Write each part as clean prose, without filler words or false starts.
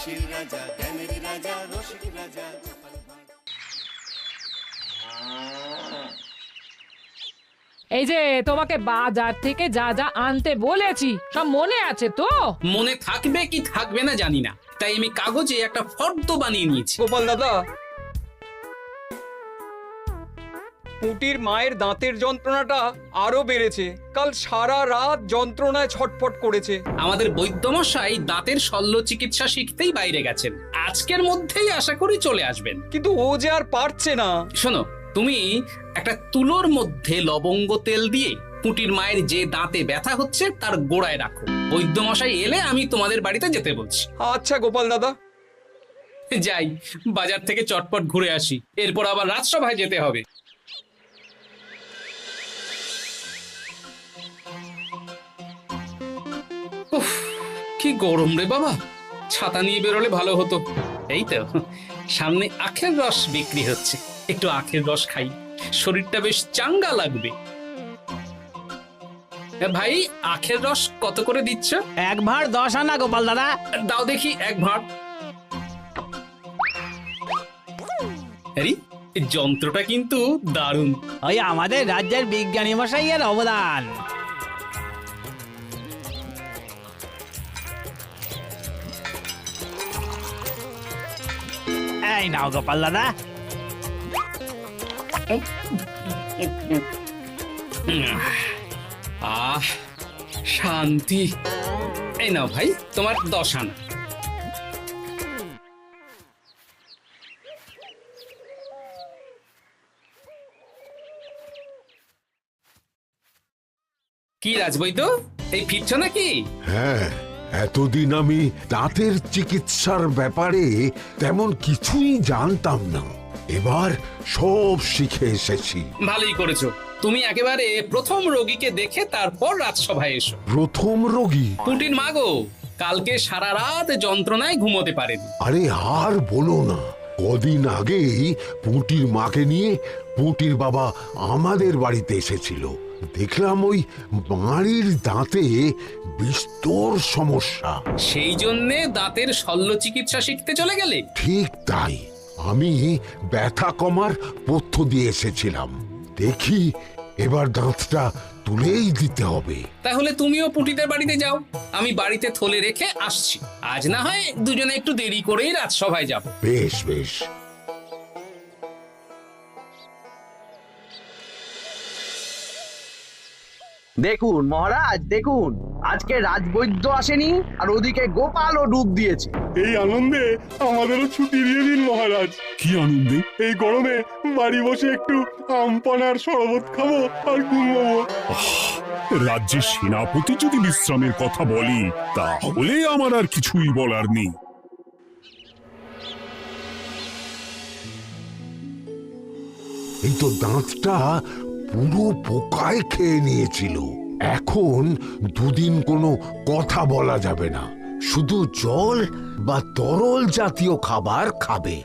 হাসির রাজা, জ্ঞানের রাজা, রসিক রাজা। এই যে তোমাকে বাজার থেকে যা যা আনতে বলেছি সব মনে আছে তো? মনে থাকবে কি থাকবে না জানি না, তাই আমি কাগজে একটা ফর্দ বানিয়ে নিয়েছি। গোপাল দাদা, পুটির মায়ের দাঁতের যন্ত্রণাটা আরো বেড়েছে। কাল সারা রাত যন্ত্রণায় ছটফট করেছে। আমাদের বৈদ্যমশাই দাঁতের শল্য চিকিৎসা শিখতেই বাইরে গেছেন, আজকের মধ্যেই আশা করি চলে আসবেন। কিন্তু ও যে আর পারছে না। শোনো, তুমি একটা তুলোর মধ্যে লবঙ্গ তেল দিয়ে পুটির মায়ের যে দাঁতে ব্যথা হচ্ছে তার গোড়ায় রাখো। বৈদ্যমশাই এলে আমি তোমাদের বাড়িতে যেতে বলছি। আচ্ছা গোপাল দাদা। যাই, বাজার থেকে চটপট ঘুরে আসি, এরপর আবার রাজসভায় যেতে হবে। উফ, কি গরম রে বাবা, ছাতা নিয়ে বেরোলে ভালো হতো। এই তো সামনে আখের রস বিক্রি হচ্ছে, একটু আখের রস খাই, শরীরটা বেশ চাঙ্গা লাগবে। ভাই, আখের রস কত করে দিচ্ছ? 1 ভাঁড় 10 আনা গোপাল দাদা। দাও দেখি 1 ভাঁড়। আরে, এই যন্ত্রটা কিন্তু দারুণ। ওই আমাদের রাজ্যের বিজ্ঞানী মশাইয়ের অবদান। এই নাও গোপাল দাদা। আহ, শান্তি। এই নাও ভাই, তোমার 10 আনা। কি রাজবৈদ্য, এই ফিরছ নাকি? হ্যাঁ, এতদিন আমি দাঁতের চিকিৎসার ব্যাপারে তেমন কিছুই জানতাম না, এবার সব শিখে এসেছি। ভালোই করেছো, তুমি একেবারে প্রথম রোগীকে দেখে তারপর রাজসভায় এসো। প্রথম রোগী? পুটির মা গো, কালকে সারা রাত যন্ত্রণায় ঘুমোতে পারেনি। আরে আর বলো না, কদিন আগেই পুঁটির মাকে নিয়ে পুঁটির বাবা আমাদের বাড়িতে এসেছিল। দেখলাম ওই বাড়ির দাঁতে বিস্তর সমস্যা। সেই জন্যে দাঁতের শল্য চিকিৎসা শিখতে চলে গেলে? ঠিক তাই, আমি ব্যথা কমার পথ্য দিয়ে এসেছিলাম। দেখি এবার দাঁতটা তুলেই দিতে হবে। তাহলে তুমিও পুটিদের বাড়িতে যাও, আমি বাড়িতে থলে রেখে আসছি। আজ না হয় দুজনে একটু দেরি করেই রাজসভায় যাব। বেশ বেশ। দেখুন মহারাজ, দেখুন আজকে রাজবৈদ্য আসেনি, আর ওদিকে গোপালও ডুব দিয়েছে। এই আনন্দে আমাদেরও ছুটি দিয়ে দিন মহারাজ। কি আনন্দে? এই গরমে বাড়ি বসে একটু আমপানার শরবত খাবো আর ঘুমবো। রাজ্যের সেনাপতি যদি বিশ্রামের কথা বলি, তাহলে আমার আর কিছুই বলার নেই। এই তো দাঁতটা পুরো পোকায় খেয়ে নিয়েছিল। এখন দুদিন কোনো কথা বলা যাবে না, শুধু জল বা তরল জাতীয় খাবার খাবে।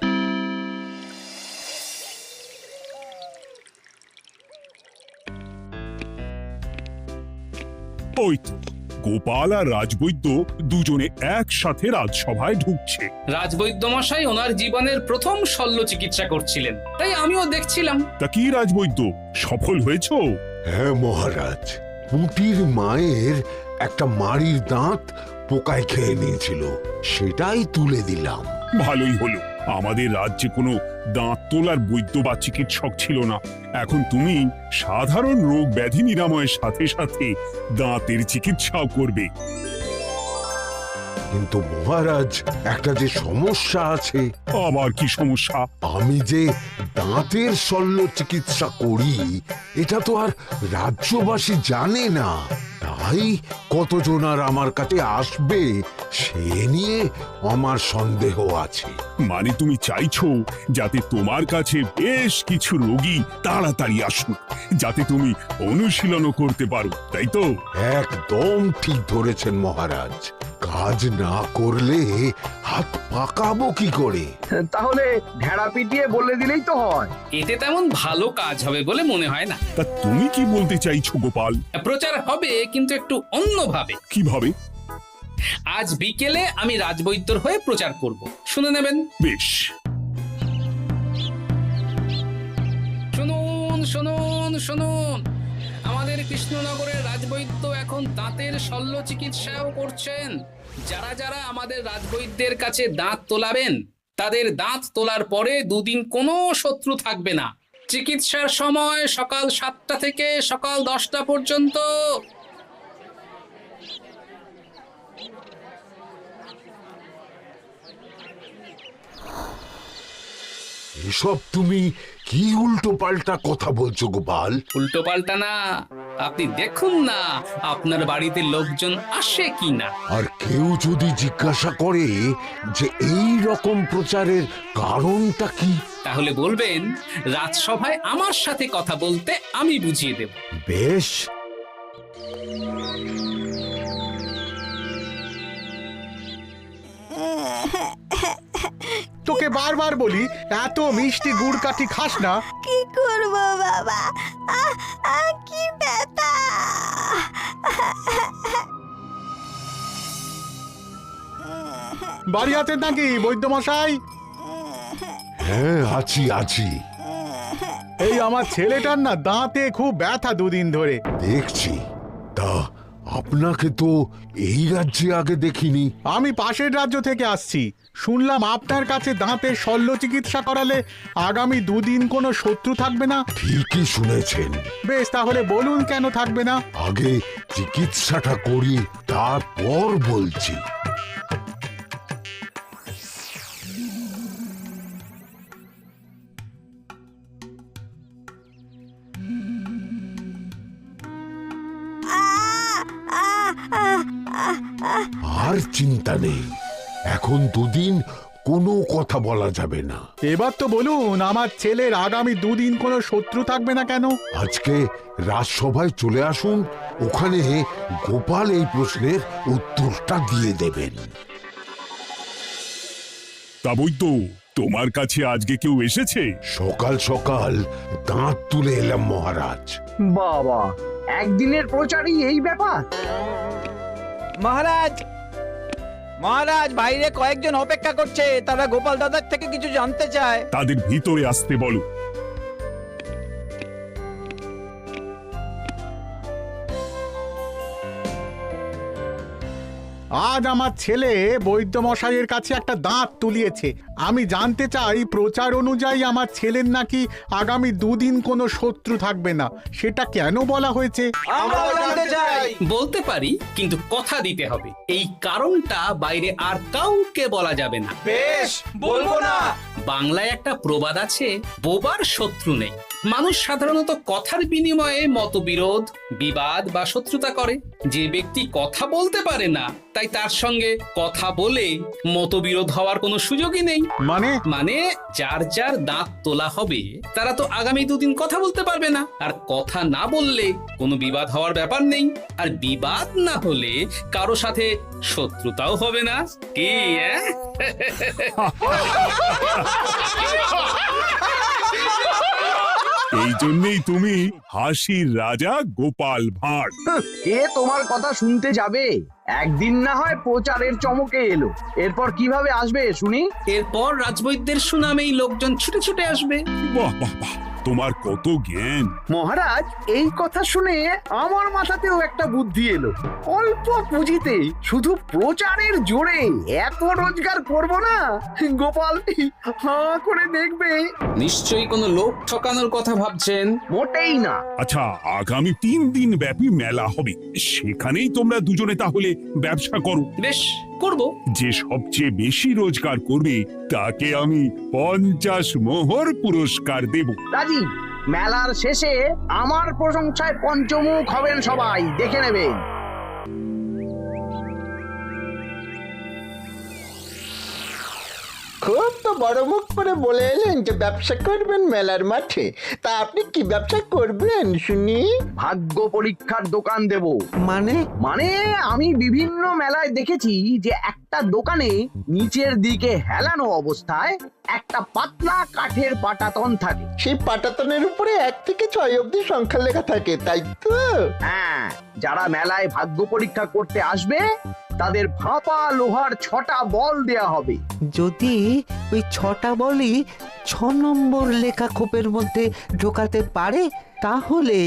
ওই তো গোপাল আর রাজবৈদ্য দুজনে একসাথে রাজসভায় ঢুকছে। রাজবৈদ্য মশাই ওনার জীবনের প্রথম শল্য চিকিৎসা করছিলেন, তাই আমিও দেখছিলাম। তা কি রাজবৈদ্য, সফল হয়েছো? হ্যাঁ মহারাজ, পুঁটির মায়ের একটা মাড়ির দাঁত পোকায় খেয়ে নিয়েছিল, সেটাই তুলে দিলাম। ভালোই হলো, আমাদের রাজ্যে কোনো দাঁত তোলার বৈদ্য বা চিকিৎসক ছিল না। এখন তুমি সাধারণ রোগ ব্যাধি নিরাময়ের সাথে সাথে দাঁতের চিকিৎসাও করবে। কিন্তু মহারাজ, একটা যে সমস্যা আছে। আবার কি সমস্যা? আমি যে দাঁতের শল্য চিকিৎসা করি এটা তো আর রাজ্যবাসী জানে না, তাই কতজন আর আমার কাছে আসবে সে নিয়ে আমার সন্দেহ আছে। মানে তুমি চাইছো যাতে তোমার কাছে বেশ কিছু রোগী তাড়াতাড়ি আসুক, যাতে তুমি অনুশীলনও করতে পারো, তাই তো? একদম ঠিক ধরেছেন মহারাজ, কাজ না করলে হাত পাকাবো কি করে? তাহলে ঢেড়া পিটিয়ে বলে দিলেই তো হয়। এতে তেমন ভালো কাজ হবে বলে মনে হয় না। তা তুমি কি বলতে চাইছো গোপাল? প্রচার হবে, কিন্তু একটু অন্যভাবে। কিভাবে? আজ বিকেলে আমি রাজবৈদ্যর হয়ে প্রচার করব, শুনে নেবেন। বেশ। শুনুন শুনুন শুনুন, আমাদের কৃষ্ণনগরের রাজবৈদ্য এখন দাঁতের শল্য চিকিৎসাও করছেন। যারা যারা আমাদের রাজবৈদ্যের কাছে দাঁত তোলাবেন, তাদের দাঁত তোলার পরে 2 দিন কোনো শত্রু থাকবে না। চিকিৎসার সময় সকাল 7টা থেকে সকাল 10টা পর্যন্ত। এসব তুমি কি উল্টো পাল্টা কথা বলছো গোপাল? উল্টো পাল্টা না, আপনি দেখুন না আপনার বাড়িতে লোকজন আসে কি না। আর কেউ যদি জিজ্ঞাসা করে যে এই রকম প্রচারের কারণটা কি, তাহলে বলবেন রাজসভায় আমার সাথে কথা বলতে আমি বুঝিয়ে দেব। বেশ। তোকে বারবার বলি এত মিষ্টি গুড় কাঠি খাস না। কি করব বাবা, কি ব্যথা। বাড়ি আছেন নাকি বৈদ্যমশাই? হ্যাঁ, আছি আছি। এই আমার ছেলেটার না দাঁতে খুব ব্যথা 2 দিন ধরে। দেখছি। তা আপনাকে তো এই রাজ্যে আগে দেখিনি। আমি পাশের রাজ্য থেকে আসছি। শুনলাম আপনার কাছে দাঁতের শল্য চিকিৎসা করালে আগামী 2 দিন কোনো শত্রু থাকবে না। ঠিকই শুনেছেন। বেশ, তাহলে বলুন কেন থাকবে না? আগে চিকিৎসাটা করি, তারপর বলছি। আর চিন্তা নেই, এখন 2 দিন কোনো কথা বলা যাবে না। এবার তো বলুন আমার ছেলের আগামী 2 দিন কোনো শত্রু থাকবে না কেন? আজকে রাজসভায় চলে আসুন, ওখানে গোপাল এই প্রশ্নের উত্তরটা দিয়ে দেবেন। তা বৈদ্য, তোমার কাছে আজকে কেউ এসেছে? সকাল সকাল দাঁত তুলে এলাম মহারাজ। বাবা, একদিনের প্রচারই এই ব্যাপার? মহারাজ, মহারাজ, বাইরে কয়েকজন অপেক্ষা করছে, তারা গোপাল দাদার থেকে কিছু জানতে চায়। তাদের ভিতরে আসতে বলো। আজ আমার ছেলে বৈদ্যমশাইয়ের কাছে একটা দাঁত তুলিয়েছে। আমি জানতে চাই প্রচার অনুযায়ী আমার ছেলের নাকি আগামী 2 দিন কোনো শত্রু থাকবে না, সেটা কেন বলা হয়েছে? বলতে পারি, কিন্তু কথা দিতে হবে। এই কারণটা বাইরে আর কাউকে বলা যাবে না। বেশ, বলবো না। বাংলায় একটা প্রবাদ আছে, বোবার শত্রু নেই। মানুষ সাধারণত কথার বিনিময়ে মতবিরোধ, বিবাদ বা শত্রুতা করে। যে ব্যক্তি কথা বলতে পারে না, তাই তার সঙ্গে কথা বলে মতবিরোধ হওয়ার কোনো সুযোগই নেই। মানে যার যার দাঁত তোলা হবে, তারা তো আগামী 2 দিন কথা বলতে পারবে না। আর কথা না বললে কোনো বিবাদ হওয়ার ব্যাপার নেই। আর বিবাদ না হলে কারো সাথে শত্রুতাও হবে না। কি এই জন্যই তুমি হাসির রাজা গোপাল ভাঁড়। কে তোমার কথা শুনতে যাবে? একদিন না হয় প্রচারের চমকে এলো, এরপর কিভাবে আসবে শুনি? এরপর রাজবৈদ্যের সুনামেই লোকজন ছুটে ছুটে আসবে। বাহ বাহ বাহ, তোমার কত জ্ঞান। মহারাজ, এই কথা শুনে আমার মাথাতেও একটা বুদ্ধি এলো। অল্প পুঁজিতে শুধু প্রচারের জোরে এত রোজগার করব না, গোপাল হাঁ করে দেখবে। নিশ্চয়ই কোনো লোক ঠকানোর কথা ভাবছেন। মোটেই না। আচ্ছা, আগামী 3 দিন ব্যাপী মেলা হবে, সেখানেই তোমরা দুজনে তাহলে ব্যবসা করো। বেশ, করব। যে সবচেয়ে বেশি রোজগার করবে তাকে আমি 50 মোহর পুরস্কার দেব। রাজি। মেলার শেষে আমার প্রশংসায় পঞ্চমুখ হবেন সবাই, দেখে নেবেন। খুব তো বড় মুখ করে বলে এলেন যে ব্যবসা করবেন মেলার মাঠে। তা আপনি কি ব্যবসা করবেন শুনি? ভাগ্য পরীক্ষার দোকান দেব। মানে আমি বিভিন্ন মেলায় দেখেছি যে একটা দোকানে নিচের দিকে হেলানো অবস্থায় একটা পাতলা কাঠের পাটাতন থাকে। সেই পাটাতনের উপরে 1 থেকে 6 অবধি সংখ্যা লেখা থাকে, তাই তো? হ্যাঁ, যারা মেলায় ভাগ্য পরীক্ষা করতে আসবে তাদের ফাঁপা লোহার 6টা বল দেয়া হবে। যদি ওই 6টা বলই 6 নম্বর লেখা খোপের মধ্যে ঢোকাতে পারে তাহলে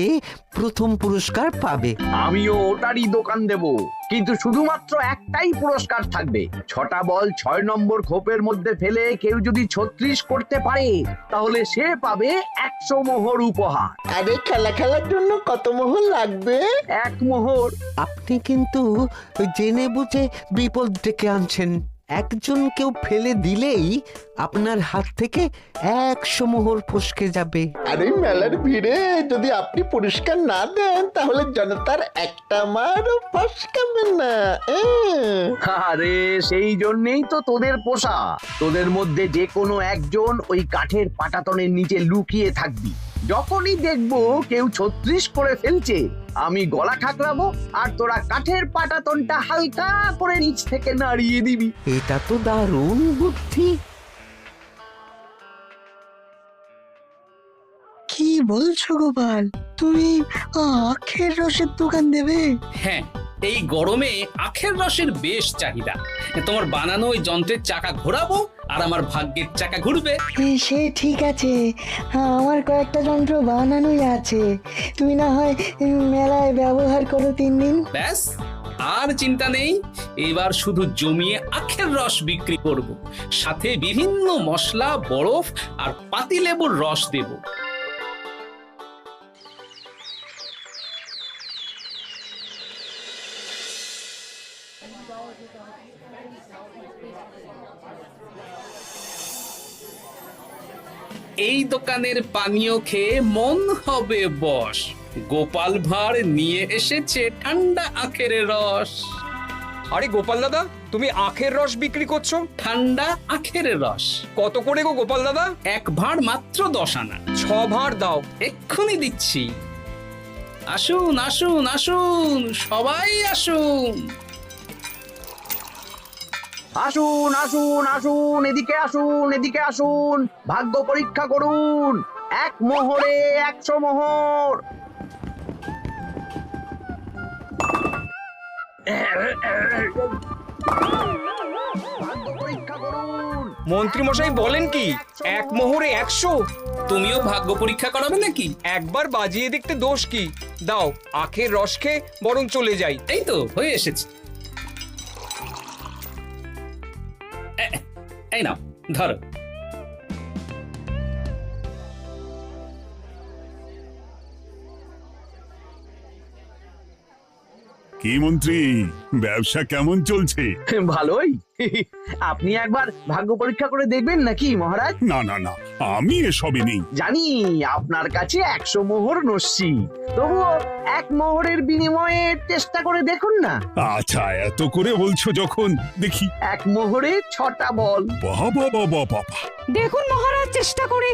প্রথম পুরস্কার পাবে। আমিও ওটারই দোকান দেব, কিন্তু শুধুমাত্র একটাই পুরস্কার থাকবে। 6টা বল 6 নম্বর খোপের মধ্যে ফেলে কেউ যদি 36 করতে পারে তাহলে সে পাবে 100 মোহর উপহার। আরে খেলার জন্য কত মোহর লাগবে? 1 মোহর। আপনি কিন্তু জেনে বুঝে বিপদ ডেকে আনছেন। একজন কেউ ফেলে দিলেই আপনার হাত থেকে 100 মোহর ফসকে যাবে। আরে মেলার ভিড়ে যদি আপনি পুরস্কার না দেন তাহলে জনতার একটা মারও ফসকাবে না। আরে সেই জন্যই তো তোদের পোষা। তোদের মধ্যে যে কোনো একজন ওই কাঠের পাটাতনের নিচে লুকিয়ে থাকবি। যখনই দেখবো কেউ 36 করে ফেলছে আমি গলা খাকলাবো আর তোরা কাঠের পাটাতনটা হালকা করে নিচ থেকে নাড়িয়ে দিবি। এটা তো দারুণ বুদ্ধি। কি বলছো গোপাল, তুমি আখের রসের দোকান দেবে? হ্যাঁ, এই গরমে আখের রসের বেশ চাহিদা। তোমার বানানো ওই যন্ত্রের চাকা ঘোরাবো আর আমার ভাগ্যের চাকা ঘুরবে। সে ঠিক আছে, আমার কয়েকটা যন্ত্র বানানোই আছে। তুমি না হয় মেলায় ব্যবহার করো 3 দিন। ব্যাস, আর চিন্তা নেই। এবার শুধু জমিয়ে আখের রস বিক্রি করব, সাথে বিভিন্ন মশলা, বরফ আর পাতিলেবুর রস দেব। এই দোকানের পানীয় খেয়ে মন হবে বশ। গোপাল ভাঁড় নিয়ে এসেছে ঠান্ডা আখের রস। আরে গোপাল দাদা, তুমি আখের রস বিক্রি করছো? ঠান্ডা আখের রস কত করে গো গোপাল দাদা? 1 ভাঁড় মাত্র 10 আনা। 6 ভাঁড় দাও। এক্ষুনি দিচ্ছি। আসুন আসুন আসুন, সবাই আসুন। আসুন আসুন আসুন, এদিকে আসুন, এদিকে আসুন, ভাগ্য পরীক্ষা করুন। 1 মোহরে 100 মোহর। ভাগ্য পরীক্ষা করুন। মন্ত্রী মশাই বলেন কি 1 মোহরে 100? তুমিও ভাগ্য পরীক্ষা করাবে নাকি? একবার বাজিয়ে দেখতে দোষ কি? দাও, আখের রস খেয়ে বরং চলে যাই। এই তো হয়ে এসেছে। এই নাও, ধরো। কি মন্ত্রী, ব্যবসা কেমন চলছে? ভালোই। আপনি একবার ভাগ্য পরীক্ষা করে দেখবেন নাকি মহারাজ? না না না, আমি এসবে নেই। জানি আপনার কাছে 100 মোহর নস্যি, তবুও 1 মোহরের বিনিময়ে চেষ্টা করে দেখুন না। আচ্ছা, এত করে বলছো যখন, দেখি। 1 মোহরে 6টা বল। বাবা বাবা বাবা, দেখুন মহারাজ চেষ্টা করে।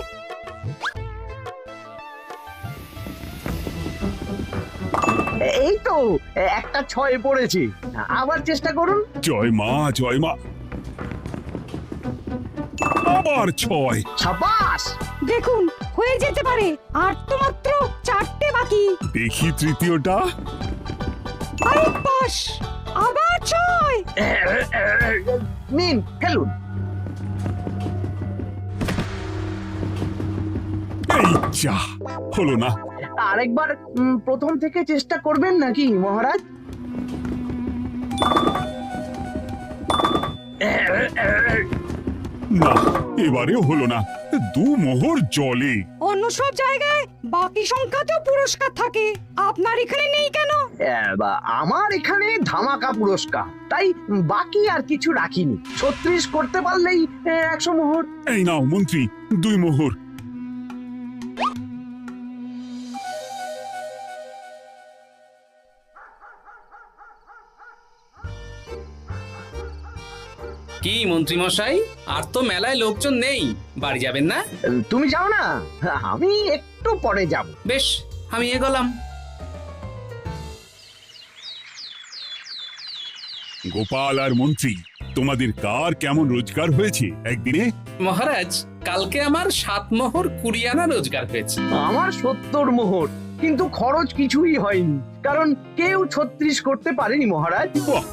এই তো একটা 6 পড়েছে। আবার চেষ্টা করুন। জয় মা জয় মা। আবার 6। সাবাস। দেখুন হয়ে যেতে পারে, আর তো মাত্র 4টে বাকি। দেখি তৃতীয়টা। আরে পাস, আবার 6। নিন ফেলুন। এই যা, হলো না। আরেকবার প্রথম থেকে চেষ্টা করবেন নাকি মহারাজ? না, এবারেও হলো না। 2 মোহর জলে। অন্য সব জায়গায় বাকি সংখ্যাতেও পুরস্কার থাকে, আপনার এখানে নেই কেন? আমার এখানে ধামাকা পুরস্কার, তাই বাকি আর কিছু রাখিনি। 36 করতে পারলেই 100 মোহর। এই নাও মন্ত্রী, 2 মোহর। কি মন্ত্রী মশাই, আর তো মেলায় লোকজন নেই, বাড়ি যাবেন না? তুমি যাও না, আমি একটু পরে যাব। বেশ, আমি এগোলাম। গোপাল আর মন্ত্রী, তোমাদের কার কেমন রোজগার হয়েছে একদিনে? মহারাজ, কালকে আমার 7 মোহর 20 আনা রোজগার হয়েছে। আমার 70 মোহর, কিন্তু খরচ কিছুই হয়নি, কারণ কেউ 36 করতে পারেনি মহারাজ। বাহ,